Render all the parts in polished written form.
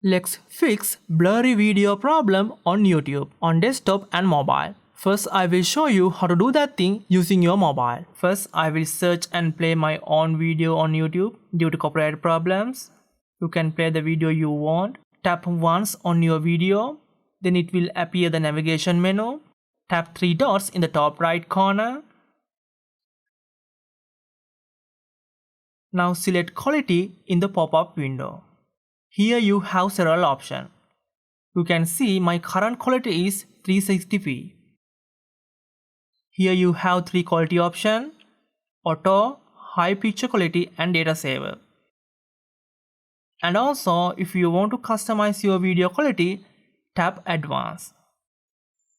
Let's fix blurry video problem on YouTube on desktop and mobile. First, I will show you how to do that thing using your mobile. First, I will search and play my own video on YouTube due to copyright problems. You can play the video you want. Tap once on your video, then it will appear the navigation menu. Tap three dots in the top right corner. Now select quality in the pop-up window. Here you have several options. You can see my current quality is 360p. Here you have three quality options: auto, high picture quality and data saver. And also, if you want to customize your video quality, tap advanced.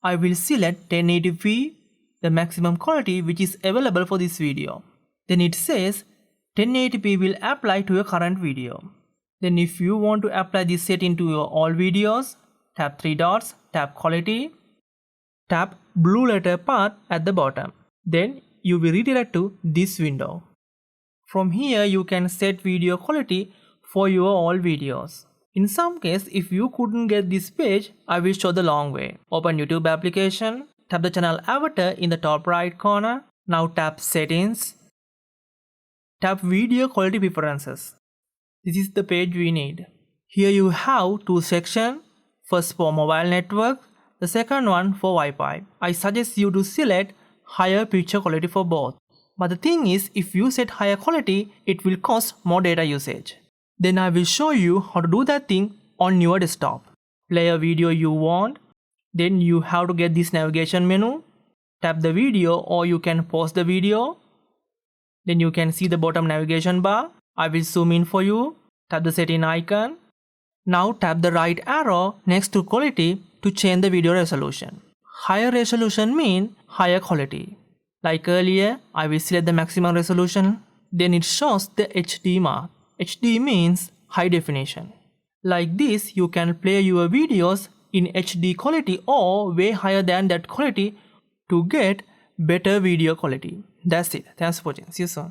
I will select 1080p, the maximum quality which is available for this video. Then it says 1080p will apply to your current video. Then if you want to apply this setting to your all videos, tap three dots, tap quality, tap blue letter path at the bottom. Then you will redirect to this window. From here you can set video quality for your all videos. In some case, if you couldn't get this page, I will show the long way. Open YouTube application, tap the channel avatar in the top right corner. Now tap settings, tap video quality preferences. This is the page we need. Here you have two sections, first for mobile network, the second one for Wi-Fi. I suggest you to select higher picture quality for both. But the thing is, if you set higher quality, it will cost more data usage. Then I will show you how to do that thing on your desktop. Play a video you want, then you have to get this navigation menu, tap the video or you can pause the video. Then you can see the bottom navigation bar. I will zoom in for you. Tap the setting icon. Now tap the right arrow next to quality to change the video resolution. Higher resolution means higher quality. Like earlier, I will select the maximum resolution. Then it shows the HD mark. HD means high definition. Like this, you can play your videos in HD quality or way higher than that quality to get better video quality. That's it. Thanks for watching. See you soon.